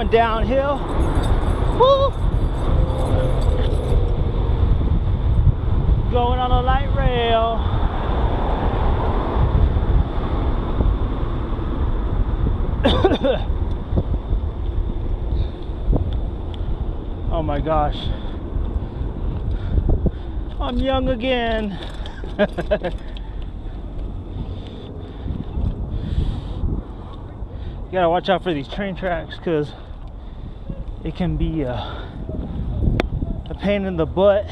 going downhill. Woo! Going on a light rail. Oh my gosh. I'm young again. You gotta watch out for these train tracks because it can be a pain in the butt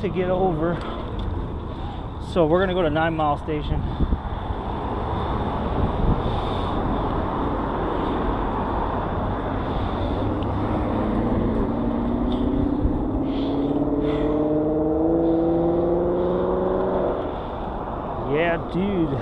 to get over. So we're gonna go to 9 Mile Station. Yeah, dude.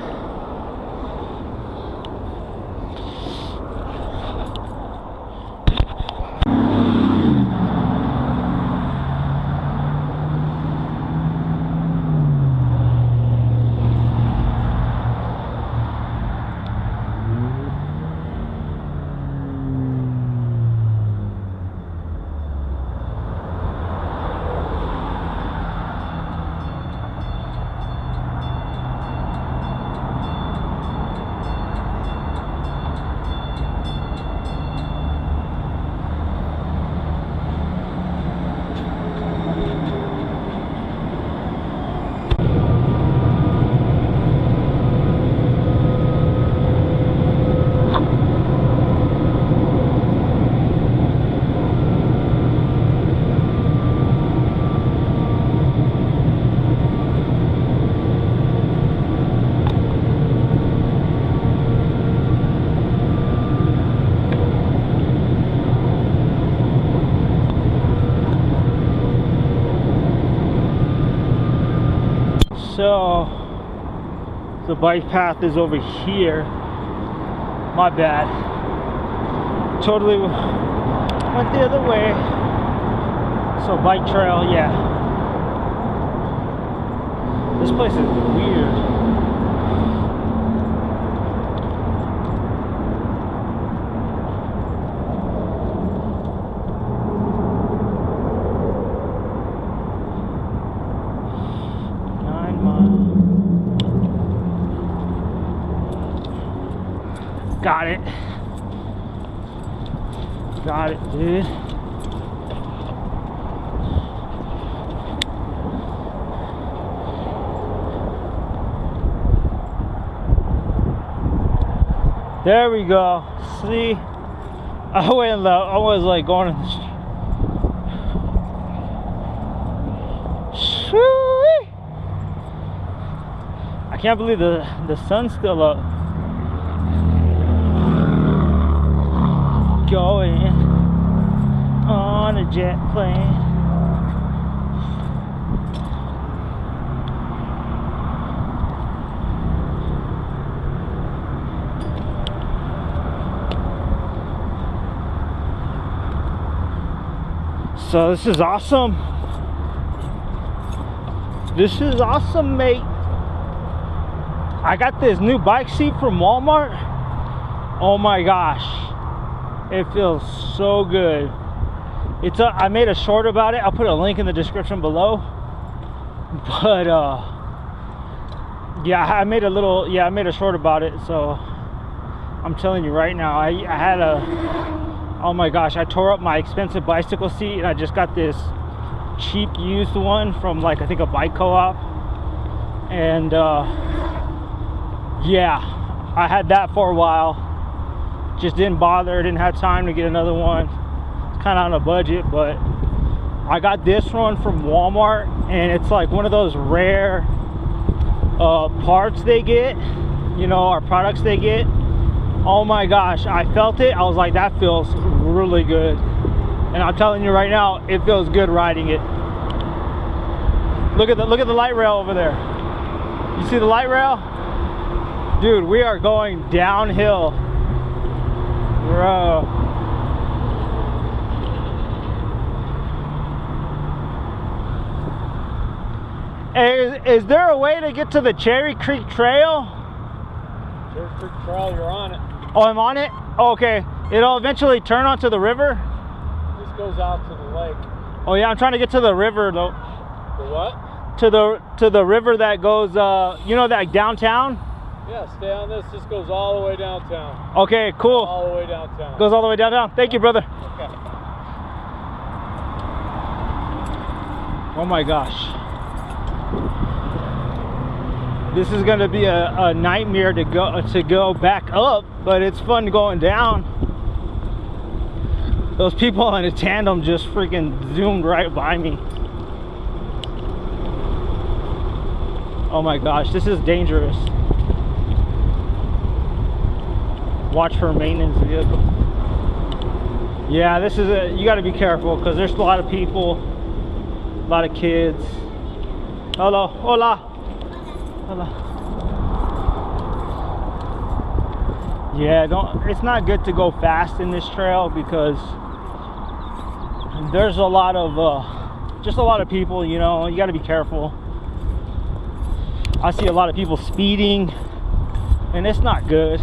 So the bike path is over here. My bad. Totally went the other way. So bike trail, yeah. This place is weird. Got it. Got it, dude. There we go. See? I was like going in the street. I can't believe the sun's still up. Going on a jet plane. So this is awesome. This is awesome, mate. I got this new bike seat from Walmart. Oh my gosh. It feels so good. I made a short about it. I'll put a link in the description below. But yeah, I made a short about it. So I'm telling you right now, I had oh my gosh, I tore up my expensive bicycle seat and I just got this cheap used one from like I think a bike co-op. And yeah, I had that for a while. Just didn't bother, didn't have time to get another one. It's kind of on a budget, but I got this one from Walmart, and it's like one of those rare parts they get, you know, or products they get. Oh my gosh, I felt it. I was like, that feels really good. And I'm telling you right now, it feels good riding it. Look at the light rail over there. You see the light rail? Dude, we are going downhill. Bro. Is there a way to get to the Cherry Creek Trail? Cherry Creek Trail, you're on it. Oh, I'm on it? Oh, okay. It'll eventually turn onto the river. This goes out to the lake. Oh yeah, I'm trying to get to the river though. The what? To the river that goes, you know, that downtown. Yeah, stay on this. This goes all the way downtown. Okay, cool. All the way downtown. Goes all the way downtown. Thank you, brother. Okay. Oh my gosh. This is gonna be a nightmare to go back up, but it's fun going down. Those people in a tandem just freaking zoomed right by me. Oh my gosh, this is dangerous. Watch for maintenance vehicle. Yeah, this is you got to be careful because there's a lot of people, a lot of kids. Hello, hola, hola. Yeah, it's not good to go fast in this trail because there's a lot of just a lot of people, you know. You got to be careful. I see a lot of people speeding and it's not good.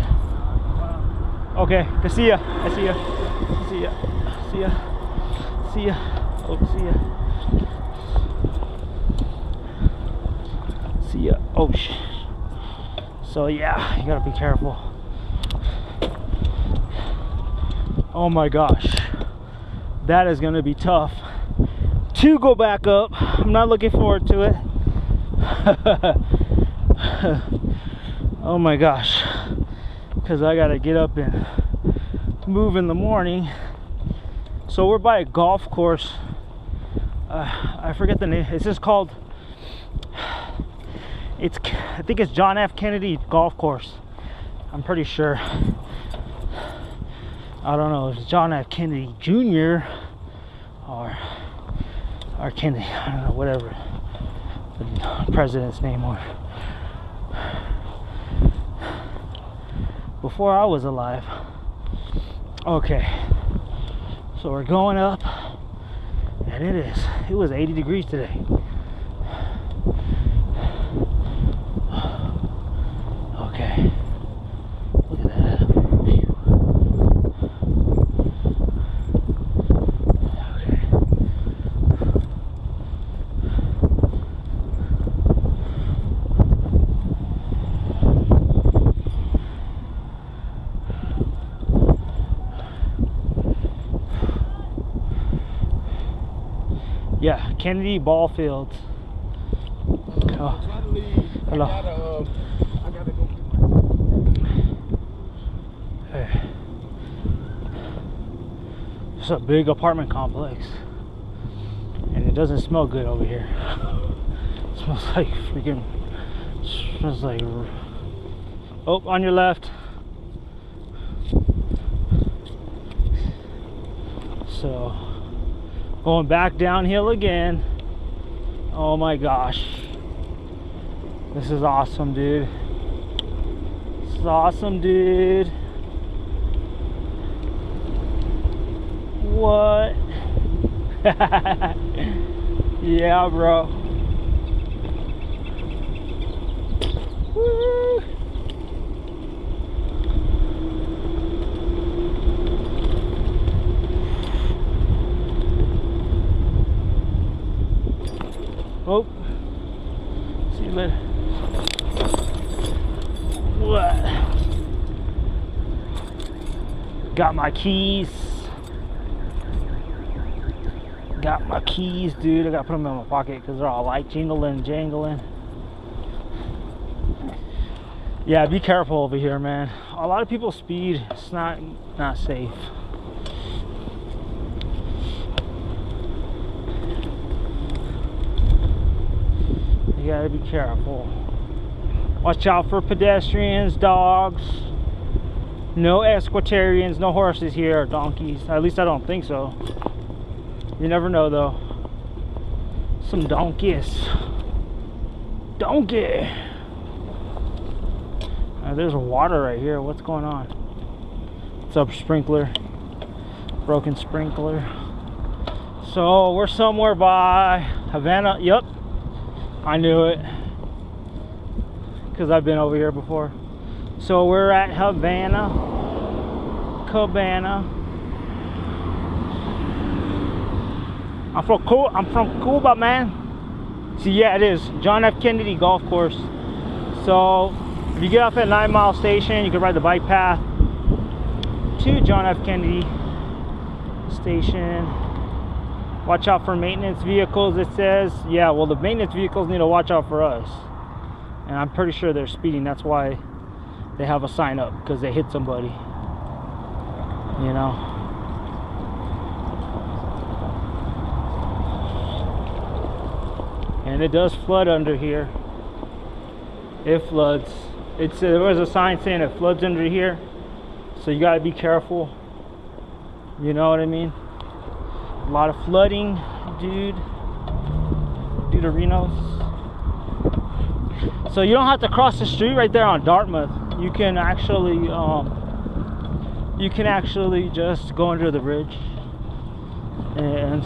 Okay, I see ya. I see ya. See ya. See ya. See ya. Oh, see ya. See ya. Oh shit. So yeah, you gotta be careful. Oh my gosh, that is gonna be tough to go back up. I'm not looking forward to it. Oh my gosh, because I gotta get up and move in the morning. So we're by a golf course. I forget the name. It's just called, I think it's John F. Kennedy Golf Course. I'm pretty sure. I don't know if it's John F. Kennedy Jr. or Kennedy, I don't know, whatever the president's name was. Before I was alive. Okay, so we're going up, and it was 80 degrees today. Okay, look at that. Phew. Okay. Yeah, Kennedy ball fields. Oh. Hello. I gotta go get my... Hey. It's a big apartment complex, and it doesn't smell good over here. It smells like freaking. It smells like. Oh, on your left. So. Going back downhill again. Oh my gosh. This is awesome, dude. This is awesome, dude. What? Yeah, bro. Woo. Oh, see you later. What? Got my keys. Got my keys, dude. I gotta put them in my pocket because they're all like jingling, jangling. Yeah, be careful over here, man. A lot of people speed. It's not safe. You gotta be careful. Watch out for pedestrians, dogs. No equestrians, no horses here, or donkeys. At least I don't think so. You never know though. Some donkeys. Donkey. There's water right here. What's going on? What's up, sprinkler? Broken sprinkler. So we're somewhere by Havana. Yep. I knew it because I've been over here before. So we're at Havana Cabana. I'm from Cuba, man. See, yeah, it is John F. Kennedy Golf Course. So if you get off at 9 Mile Station, you can ride the bike path to John F. Kennedy Station. Watch out for maintenance vehicles, it says. Yeah, well, the maintenance vehicles need to watch out for us. And I'm pretty sure they're speeding. That's why they have a sign up, because they hit somebody. You know? And it does flood under here. It floods. There was a sign saying it floods under here. So you gotta be careful. You know what I mean? A lot of flooding, dude. Duderinos. So you don't have to cross the street right there on Dartmouth. You can actually just go under the bridge. And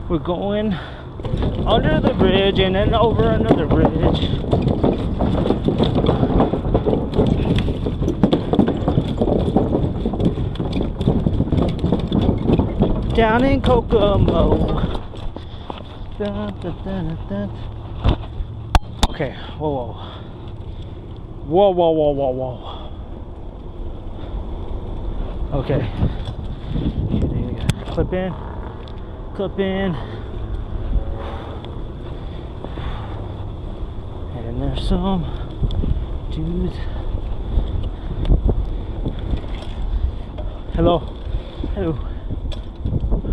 we're going under the bridge and then over another bridge. Down in Kokomo. Dun, dun, dun, dun. Okay, whoa. Okay. Clip in. And there's some dudes. Hello.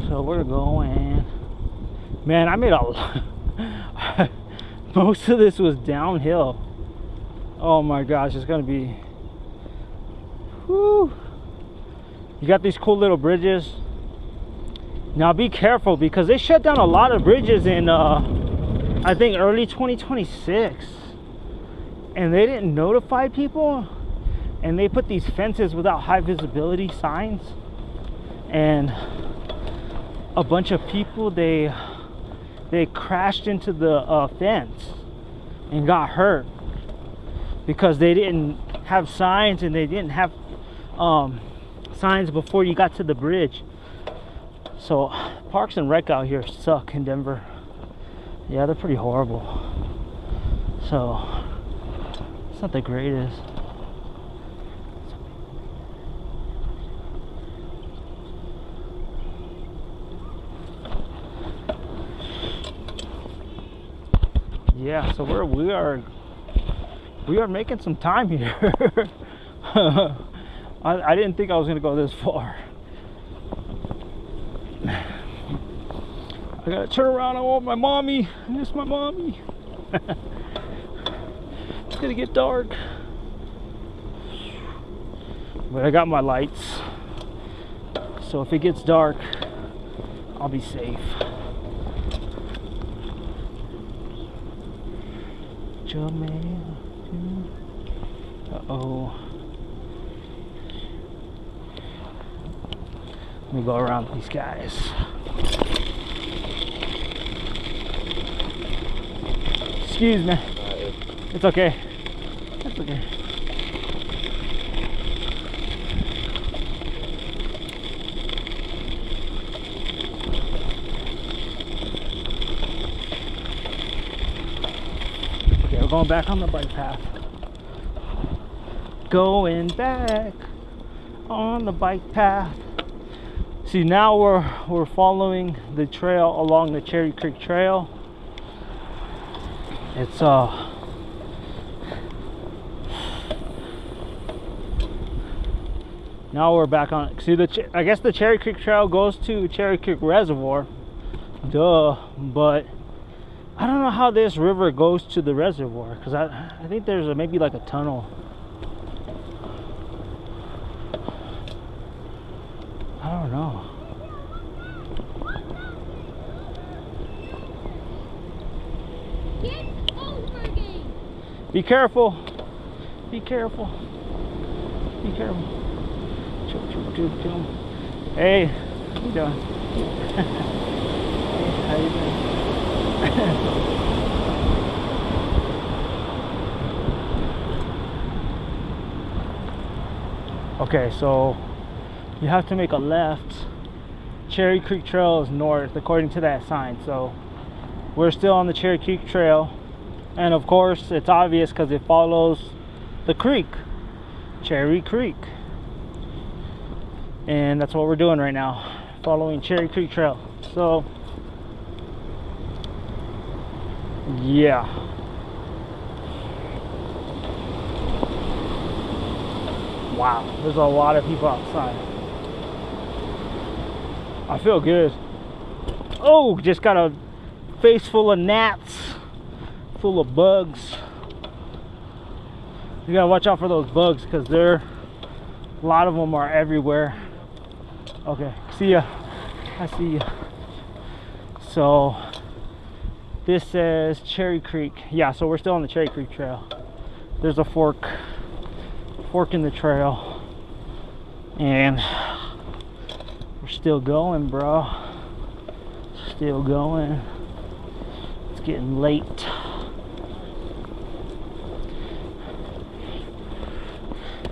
So we're going. Man, I made a most of this was downhill. Oh my gosh, it's gonna be. Whoo! You got these cool little bridges. Now be careful, because they shut down a lot of bridges in I think early 2026, and they didn't notify people, and they put these fences without high visibility signs, and a bunch of people they crashed into the fence and got hurt because they didn't have signs, and they didn't have signs before you got to the bridge. So parks and rec out here suck in Denver. Yeah, they're pretty horrible. So it's not the greatest. Yeah, so we are making some time here. I didn't think I was gonna go this far. I gotta turn around. I want my mommy. I miss my mommy. It's gonna get dark, but I got my lights, so if it gets dark, I'll be safe. Uh-oh. Let me go around these guys. Excuse me. It's okay. It's okay. Okay, we're going back on the bike path. Going back on the bike path. See, now we're following the trail along the Cherry Creek Trail. It's now we're back on. See, I guess the Cherry Creek Trail goes to Cherry Creek Reservoir. Duh, but I don't know how this river goes to the reservoir, because I think there's maybe like a tunnel. I don't know. Be careful. Be careful. Be careful. Hey, how you doing? How you doing? Okay, so you have to make a left. Cherry Creek Trail is north according to that sign, so we're still on the Cherry Creek Trail, and of course it's obvious because it follows the creek, Cherry Creek, and that's what we're doing right now, following Cherry Creek Trail. So yeah, wow, there's a lot of people outside. I feel good. Oh, just got a face full of gnats, full of bugs. You gotta watch out for those bugs because a lot of them are everywhere. Okay, see ya. I see ya. So this says Cherry Creek. Yeah, so we're still on the Cherry Creek Trail. There's a fork in the trail, and we're still going, bro. Still going. It's getting late.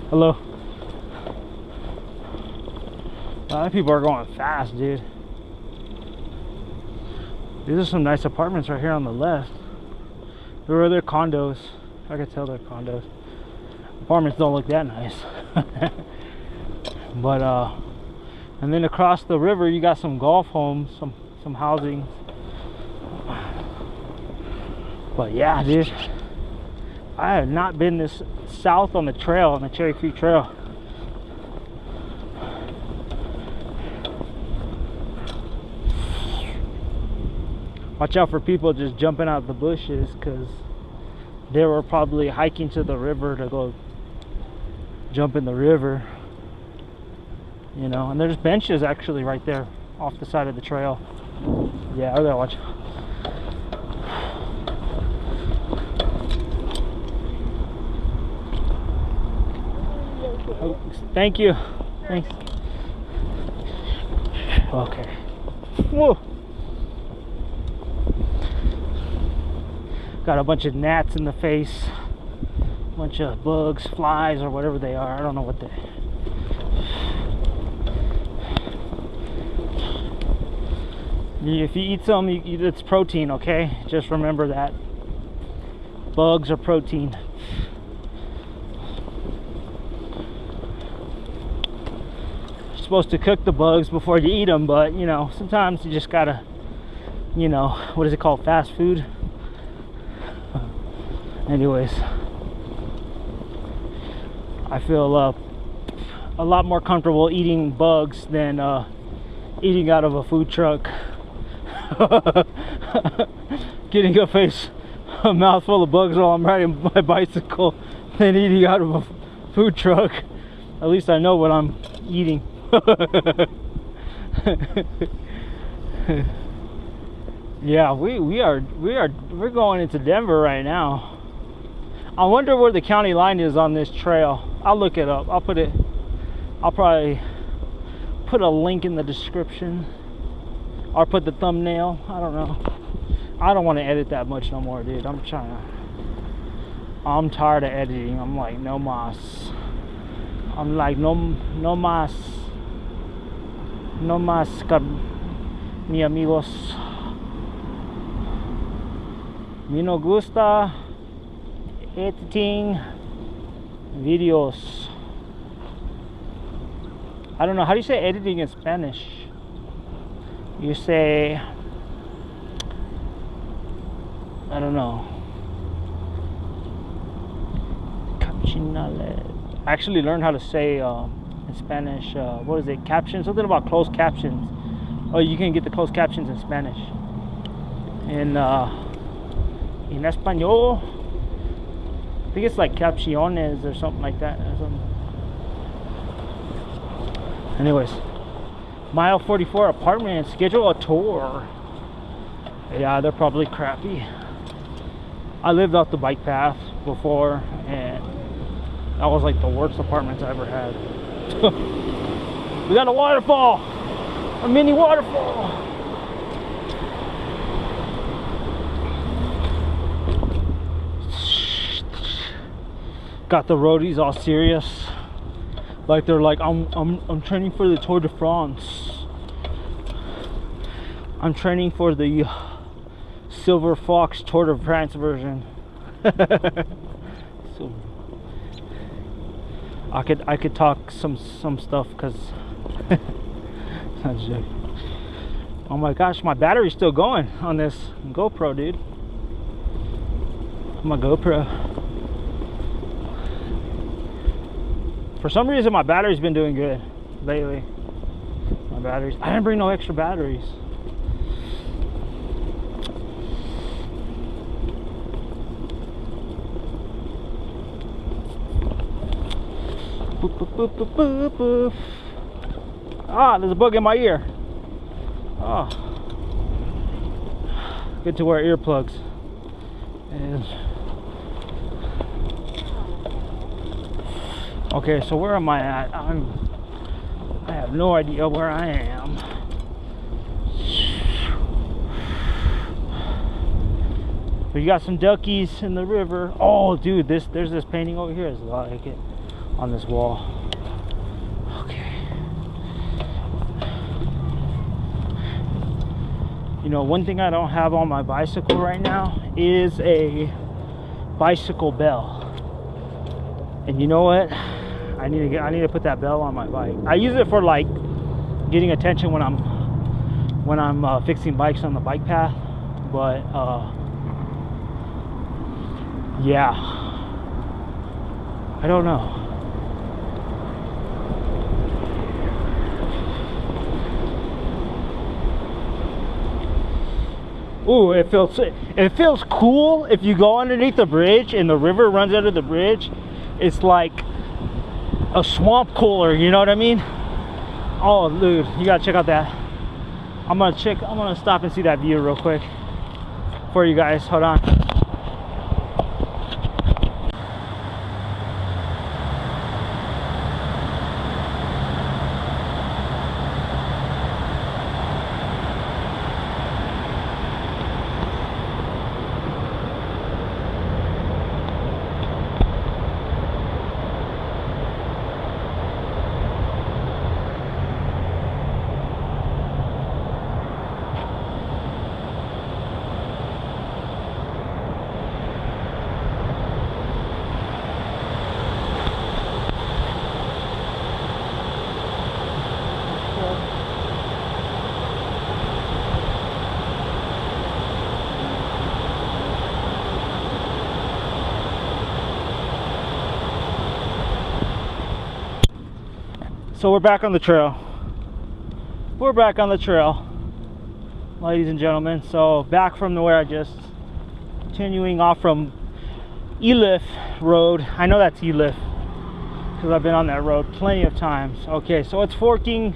Hello. A lot of people are going fast, dude. These are some nice apartments right here on the left. There are other condos. I can tell they're condos. Apartments don't look that nice. But and then across the river you got some golf homes, some housing. But yeah, dude, I have not been this south on the trail, on the Cherry Creek Trail. Watch out for people just jumping out the bushes, because they were probably hiking to the river to go jump in the river, you know. And there's benches actually right there off the side of the trail. Yeah, I gotta watch. Oh, thank you. Thanks. Okay. Whoa. Got a bunch of gnats in the face, a bunch of bugs, flies, or whatever they are. I don't know what they. If you eat some, it's protein, okay? Just remember that. Bugs are protein. You're supposed to cook the bugs before you eat them, but you know, sometimes you just gotta, you know, what is it called? Fast food. Anyways, I feel a lot more comfortable eating bugs than eating out of a food truck. Getting a mouthful of bugs while I'm riding my bicycle than eating out of a food truck. At least I know what I'm eating. Yeah, we're going into Denver right now. I wonder where the county line is on this trail. I'll look it up. I'll probably put a link in the description, or put the thumbnail. I don't know. I don't want to edit that much no more, dude. I'm tired of editing. I'm like, no mas. I'm like, no mas. No mas, mi amigos. Mi no gusta editing videos. I don't know, how do you say editing in Spanish? You say, I don't know. Captionale. I actually learned how to say in Spanish, what is it? Captions? Something about closed captions. Oh, you can get the closed captions in Spanish. In español, I think it's like capciones or something like that. Or something. Anyways, mile 44 apartment, schedule a tour. Yeah, they're probably crappy. I lived off the bike path before, and that was like the worst apartments I ever had. We got a waterfall, a mini waterfall. Got the roadies all serious. Like they're like, I'm training for the Tour de France. I'm training for the Silver Fox Tour de France version. So I could talk some stuff because oh my gosh, my battery's still going on this GoPro, dude. My GoPro. For some reason my battery's been doing good lately. My batteries. I didn't bring no extra batteries. Boop, boop, boop, boop, boop, boop. Ah, there's a bug in my ear. Oh. Good to wear earplugs. And okay, so where am I at? I have no idea where I am. But you got some duckies in the river. Oh, dude, there's this painting over here. It's like it on this wall. Okay. You know, one thing I don't have on my bicycle right now is a bicycle bell. And you know what? I need to put that bell on my bike. I use it for like getting attention when I'm fixing bikes on the bike path. But yeah, I don't know. Ooh, it feels cool if you go underneath the bridge and the river runs under the bridge. It's like a swamp cooler, you know what I mean? Oh, dude, you gotta check out that. I'm gonna stop and see that view real quick for you guys. Hold on. So we're back on the trail. We're back on the trail, ladies and gentlemen. So back from where I just continuing off from Elif Road. I know that's Elif because I've been on that road plenty of times. Okay, so it's forking.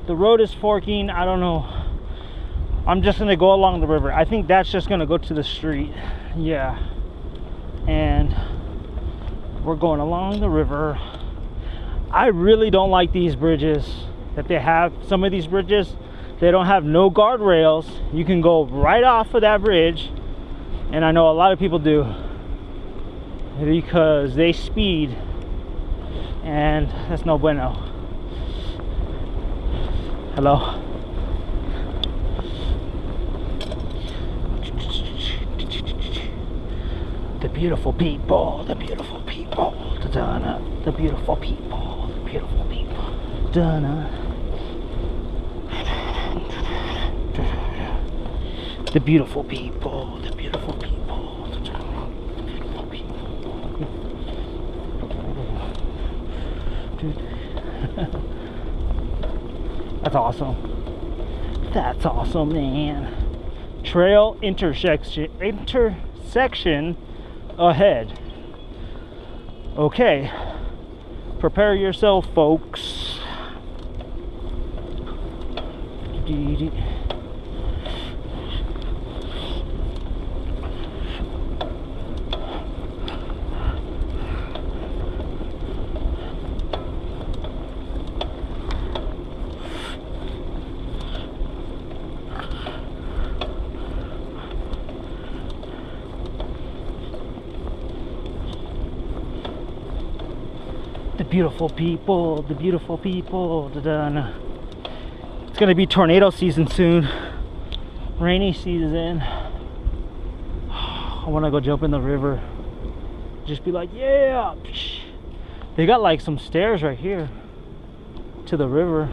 The road is forking. I don't know. I'm just gonna go along the river. I think that's just gonna go to the street. Yeah, and we're going along the river. I really don't like these bridges that they have. Some of these bridges, they don't have no guardrails. You can go right off of that bridge, and I know a lot of people do because they speed, and that's no bueno. Hello. The beautiful people, the beautiful people, the beautiful people, the beautiful people, the beautiful people, the beautiful people, the beautiful people. Dude, that's awesome. That's awesome, man. Trail intersection ahead. Okay, prepare yourself, folks. The beautiful people, the beautiful people. Da-da-na. It's gonna be tornado season soon. Rainy season. I wanna go jump in the river. Just be like, yeah. They got like some stairs right here to the river.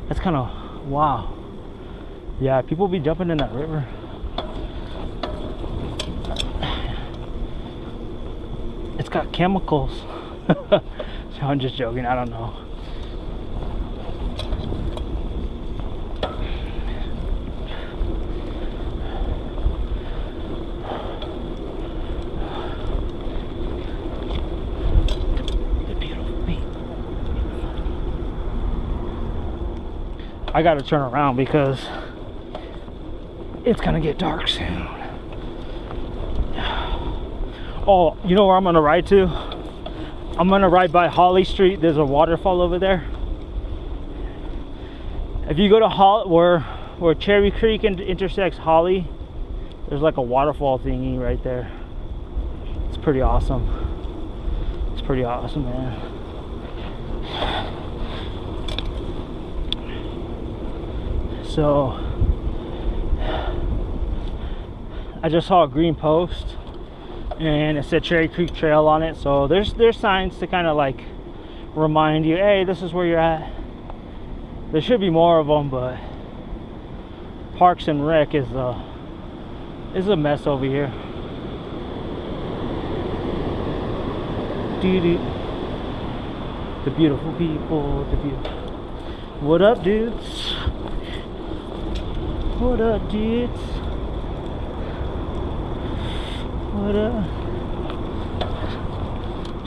That's kind of wow. Yeah, people be jumping in that river. It's got chemicals. So I'm just joking, I don't know. The beautiful people. I gotta turn around because it's gonna get dark soon. Oh, you know where I'm gonna ride to? I'm gonna ride by Holly Street. There's a waterfall over there. If you go to where Cherry Creek intersects Holly, there's like a waterfall thingy right there. It's pretty awesome. It's pretty awesome, man. So I just saw a green post and it said Cherry Creek Trail on it, so there's signs to kind of like remind you, hey, this is where you're at. There should be more of them, but Parks and Rec is a mess over here. The beautiful people, the beautiful. What up, dudes? What up, dudes? What up?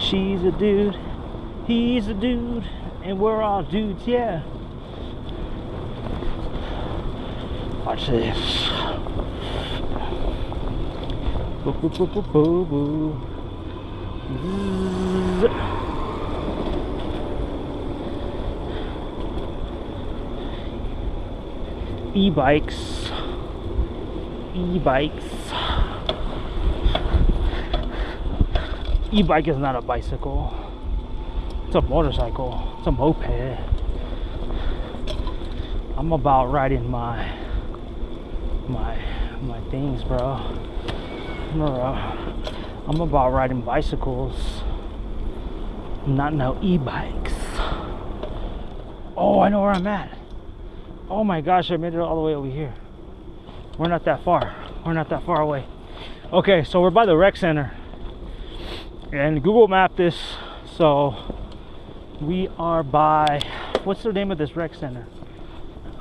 She's a dude, he's a dude, and we're all dudes, yeah. Watch this. Boo, boo, boo, boo, boo, boo. E-bikes. E-bikes. E-bike is not a bicycle. It's a motorcycle. It's a moped. I'm about riding my things, bro. I'm about riding bicycles, not no e-bikes. Oh, I know where I'm at. Oh my gosh, I made it all the way over here. We're not that far. We're not that far away. Okay, so we're by the rec center. And Google mapped this, so we are by, what's the name of this rec center?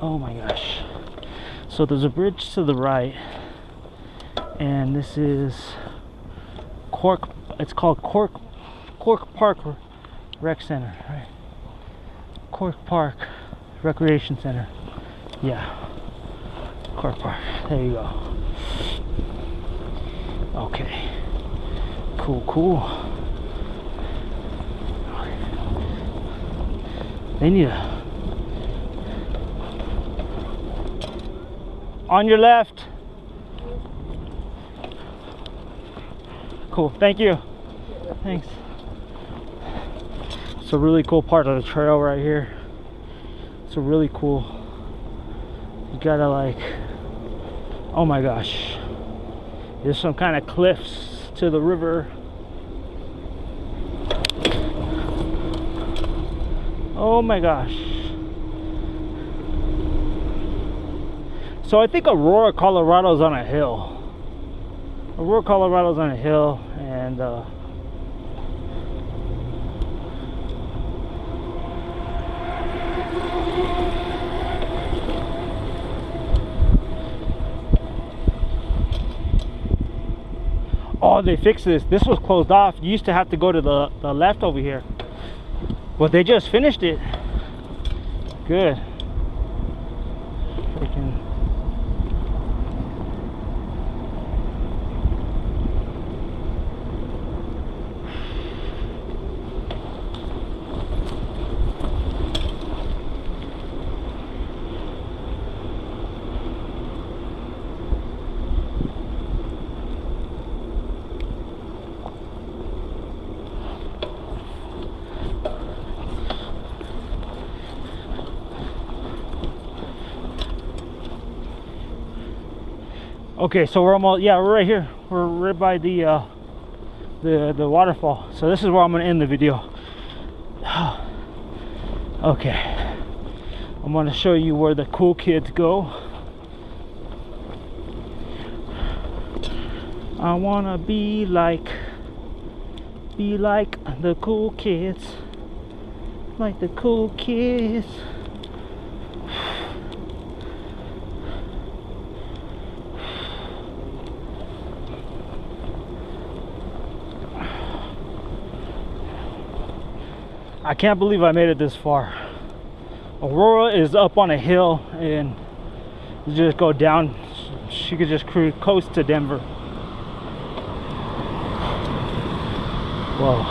Oh my gosh. So there's a bridge to the right, and this is Cork, it's called Cork Park Rec Center, right? Cork Park Recreation Center. Yeah. Cork Park. There you go. Okay. Cool. They need a... On your left. Cool, thank you. Thanks. It's a really cool part of the trail right here. It's a really cool. You gotta like... Oh my gosh. There's some kind of cliffs to the river. Oh my gosh. So I think Aurora Colorado is on a hill. Aurora Colorado's on a hill, and oh, they fixed this. This was closed off. You used to have to go to the left over here, but they just finished it. Good. Freaking. Okay, so we're almost, yeah, we're right here. We're right by the waterfall. So this is where I'm gonna end the video. Okay, I'm gonna show you where the cool kids go. I wanna be like the cool kids, like the cool kids. I can't believe I made it this far. Aurora is up on a hill, and you just go down. She could just coast to Denver. Whoa.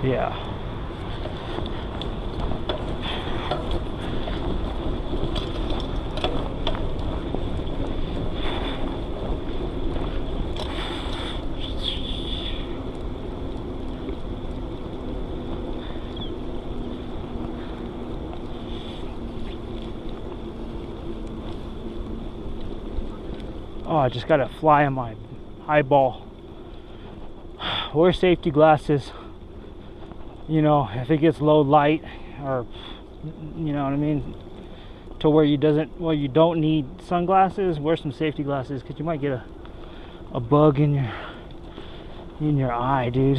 Yeah. Oh, I just got a fly on my eyeball. Wear safety glasses. You know, if it gets low light, or you know what I mean, to where you don't need sunglasses, wear some safety glasses, because you might get a bug in your eye, dude.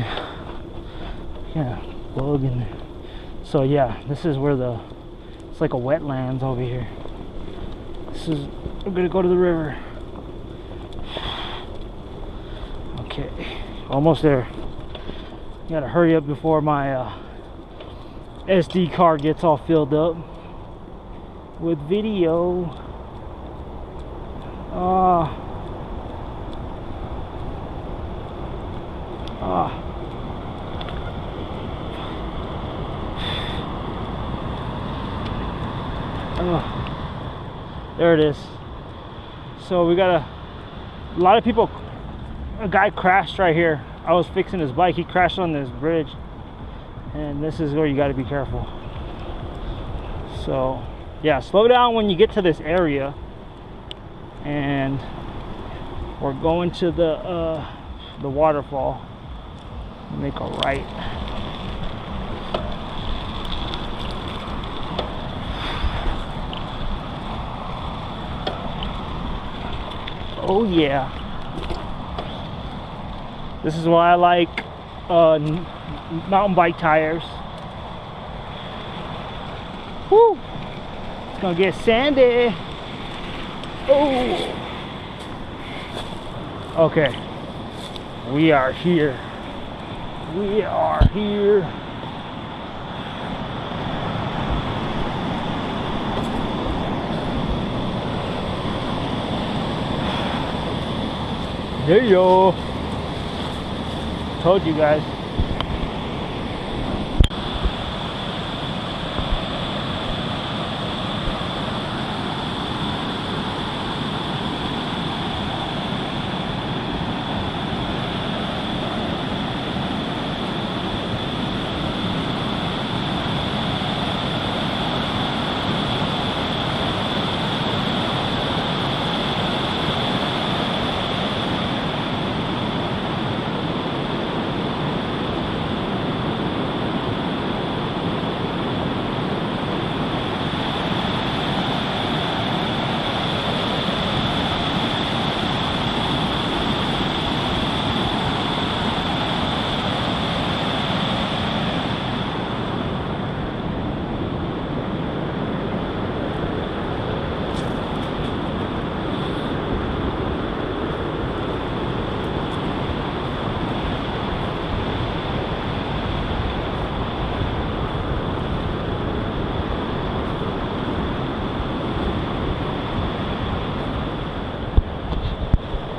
Yeah, bug in there. So yeah, this is where it's like a wetlands over here. We're gonna go to the river. Okay, almost there. Gotta hurry up before my SD card gets all filled up with video. There it is. So we got a lot of people. A guy crashed right here. I was fixing his bike. He crashed on this bridge, and this is where you got to be careful. So yeah, slow down when you get to this area. And we're going to the waterfall. Make a right. Oh yeah. This is why I like mountain bike tires. Woo! It's gonna get sandy. Oh! Okay. We are here. We are here. There you go. Told you guys.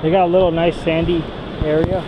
They got a little nice sandy area.